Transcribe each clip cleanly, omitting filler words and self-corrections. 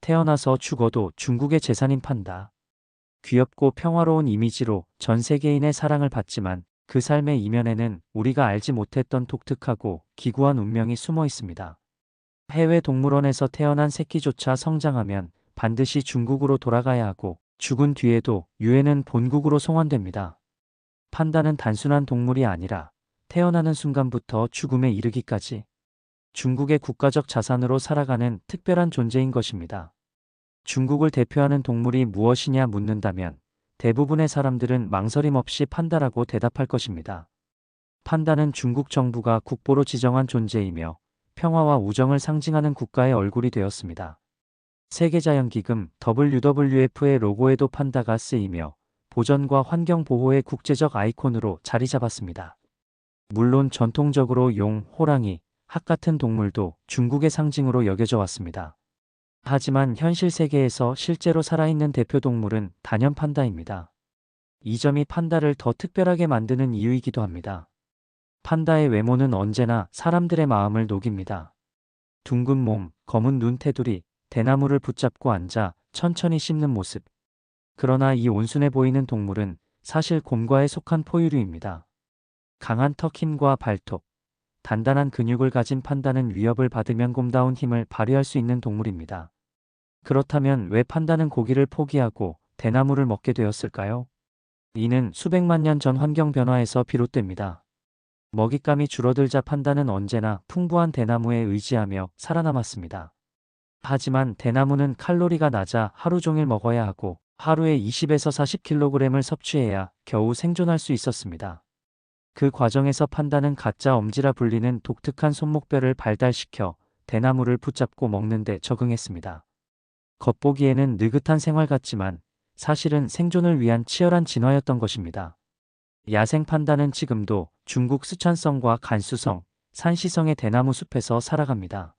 태어나서 죽어도 중국의 재산인 판다. 귀엽고 평화로운 이미지로 전 세계인의 사랑을 받지만 그 삶의 이면에는 우리가 알지 못했던 독특하고 기구한 운명이 숨어 있습니다. 해외 동물원에서 태어난 새끼조차 성장하면 반드시 중국으로 돌아가야 하고 죽은 뒤에도 유해는 본국으로 송환됩니다. 판다는 단순한 동물이 아니라 태어나는 순간부터 죽음에 이르기까지 중국의 국가적 자산으로 살아가는 특별한 존재인 것입니다. 중국을 대표하는 동물이 무엇이냐 묻는다면 대부분의 사람들은 망설임 없이 판다라고 대답할 것입니다. 판다는 중국 정부가 국보로 지정한 존재이며 평화와 우정을 상징하는 국가의 얼굴이 되었습니다. 세계자연기금 WWF의 로고에도 판다가 쓰이며 보전과 환경 보호의 국제적 아이콘으로 자리 잡았습니다. 물론 전통적으로 용, 호랑이, 학 같은 동물도 중국의 상징으로 여겨져 왔습니다. 하지만 현실 세계에서 실제로 살아있는 대표 동물은 단연 판다입니다. 이 점이 판다를 더 특별하게 만드는 이유이기도 합니다. 판다의 외모는 언제나 사람들의 마음을 녹입니다. 둥근 몸, 검은 눈 테두리, 대나무를 붙잡고 앉아 천천히 씹는 모습. 그러나 이 온순해 보이는 동물은 사실 곰과에 속한 포유류입니다. 강한 턱 힘과 발톱, 단단한 근육을 가진 판다는 위협을 받으면 곰다운 힘을 발휘할 수 있는 동물입니다. 그렇다면 왜 판다는 고기를 포기하고 대나무를 먹게 되었을까요? 이는 수백만 년 전 환경 변화에서 비롯됩니다. 먹잇감이 줄어들자 판다는 언제나 풍부한 대나무에 의지하며 살아남았습니다. 하지만 대나무는 칼로리가 낮아 하루 종일 먹어야 하고 하루에 20에서 40kg을 섭취해야 겨우 생존할 수 있었습니다. 그 과정에서 판다는 가짜 엄지라 불리는 독특한 손목뼈를 발달시켜 대나무를 붙잡고 먹는 데 적응했습니다. 겉보기에는 느긋한 생활 같지만 사실은 생존을 위한 치열한 진화였던 것입니다. 야생 판다는 지금도 중국 쓰촨성과 간수성, 산시성의 대나무 숲에서 살아갑니다.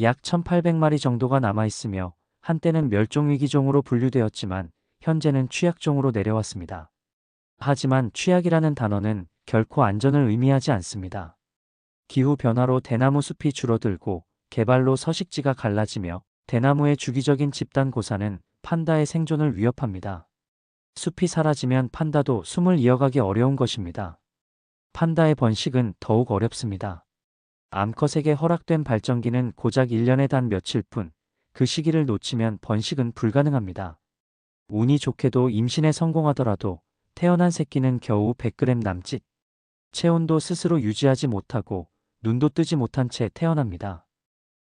약 1800마리 정도가 남아있으며 한때는 멸종위기종으로 분류되었지만 현재는 취약종으로 내려왔습니다. 하지만 취약이라는 단어는 결코 안전을 의미하지 않습니다. 기후변화로 대나무 숲이 줄어들고 개발로 서식지가 갈라지며 대나무의 주기적인 집단 고사는 판다의 생존을 위협합니다. 숲이 사라지면 판다도 숨을 이어가기 어려운 것입니다. 판다의 번식은 더욱 어렵습니다. 암컷에게 허락된 발정기는 고작 1년에 단 며칠 뿐, 그 시기를 놓치면 번식은 불가능합니다. 운이 좋게도 임신에 성공하더라도 태어난 새끼는 겨우 100g 남짓. 체온도 스스로 유지하지 못하고 눈도 뜨지 못한 채 태어납니다.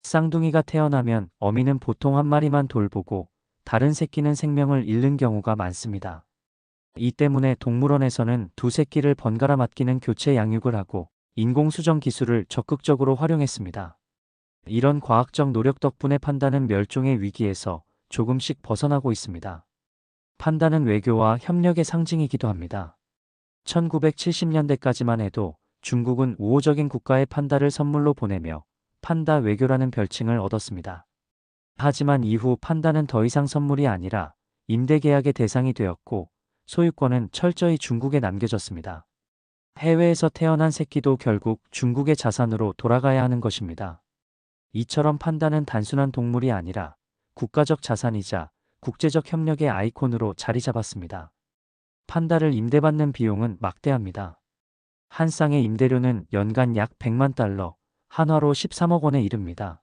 쌍둥이가 태어나면 어미는 보통 한 마리만 돌보고 다른 새끼는 생명을 잃는 경우가 많습니다. 이 때문에 동물원에서는 두 새끼를 번갈아 맡기는 교체 양육을 하고 인공수정 기술을 적극적으로 활용했습니다. 이런 과학적 노력 덕분에 판다는 멸종의 위기에서 조금씩 벗어나고 있습니다. 판다는 외교와 협력의 상징이기도 합니다. 1970년대까지만 해도 중국은 우호적인 국가에 판다를 선물로 보내며 판다 외교라는 별칭을 얻었습니다. 하지만 이후 판다는 더 이상 선물이 아니라 임대 계약의 대상이 되었고 소유권은 철저히 중국에 남겨졌습니다. 해외에서 태어난 새끼도 결국 중국의 자산으로 돌아가야 하는 것입니다. 이처럼 판다는 단순한 동물이 아니라 국가적 자산이자 국제적 협력의 아이콘으로 자리 잡았습니다. 판다를 임대받는 비용은 막대합니다. 한 쌍의 임대료는 연간 약 100만 달러, 한화로 13억 원에 이릅니다.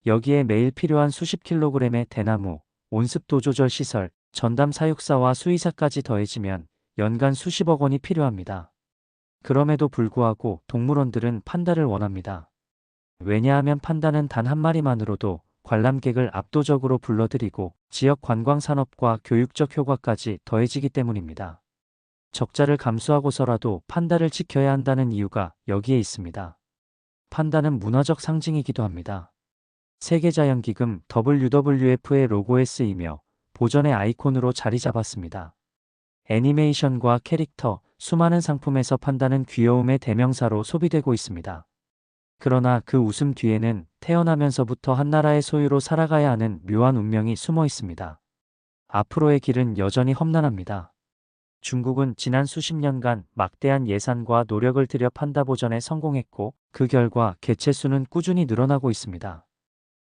여기에 매일 필요한 수십 킬로그램의 대나무, 온습도 조절 시설, 전담 사육사와 수의사까지 더해지면 연간 수십억 원이 필요합니다. 그럼에도 불구하고 동물원들은 판다를 원합니다. 왜냐하면 판다는 단 한 마리만으로도 관람객을 압도적으로 불러들이고 지역 관광 산업과 교육적 효과까지 더해지기 때문입니다. 적자를 감수하고서라도 판다를 지켜야 한다는 이유가 여기에 있습니다. 판다는 문화적 상징이기도 합니다. 세계자연기금 WWF의 로고에 쓰이며 보전의 아이콘으로 자리 잡았습니다. 애니메이션과 캐릭터, 수많은 상품에서 판다는 귀여움의 대명사로 소비되고 있습니다. 그러나 그 웃음 뒤에는 태어나면서부터 한 나라의 소유로 살아가야 하는 묘한 운명이 숨어 있습니다. 앞으로의 길은 여전히 험난합니다. 중국은 지난 수십 년간 막대한 예산과 노력을 들여 판다 보전에 성공했고 그 결과 개체수는 꾸준히 늘어나고 있습니다.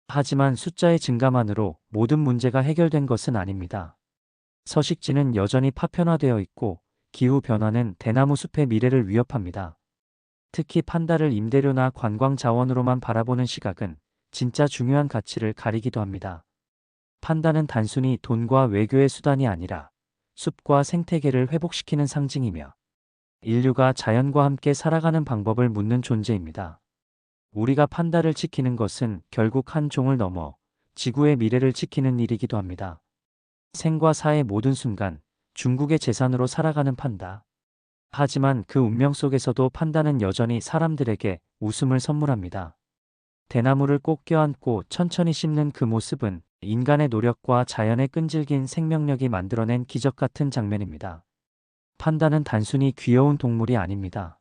하지만 숫자의 증가만으로 모든 문제가 해결된 것은 아닙니다. 서식지는 여전히 파편화되어 있고 기후 변화는 대나무 숲의 미래를 위협합니다. 특히 판다를 임대료나 관광 자원으로만 바라보는 시각은 진짜 중요한 가치를 가리기도 합니다. 판다는 단순히 돈과 외교의 수단이 아니라 숲과 생태계를 회복시키는 상징이며 인류가 자연과 함께 살아가는 방법을 묻는 존재입니다. 우리가 판다를 지키는 것은 결국 한 종을 넘어 지구의 미래를 지키는 일이기도 합니다. 생과 사의 모든 순간, 중국의 재산으로 살아가는 판다. 하지만 그 운명 속에서도 판다는 여전히 사람들에게 웃음을 선물합니다. 대나무를 꼭 껴안고 천천히 씹는 그 모습은 인간의 노력과 자연의 끈질긴 생명력이 만들어낸 기적 같은 장면입니다. 판다는 단순히 귀여운 동물이 아닙니다.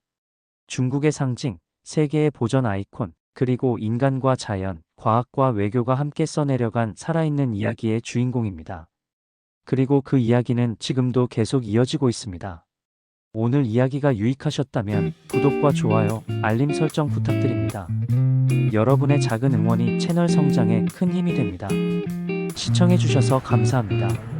중국의 상징, 세계의 보전 아이콘, 그리고 인간과 자연, 과학과 외교가 함께 써내려간 살아있는 이야기의 주인공입니다. 그리고 그 이야기는 지금도 계속 이어지고 있습니다. 오늘 이야기가 유익하셨다면 구독과 좋아요, 알림 설정 부탁드립니다. 여러분의 작은 응원이 채널 성장에 큰 힘이 됩니다. 시청해주셔서 감사합니다.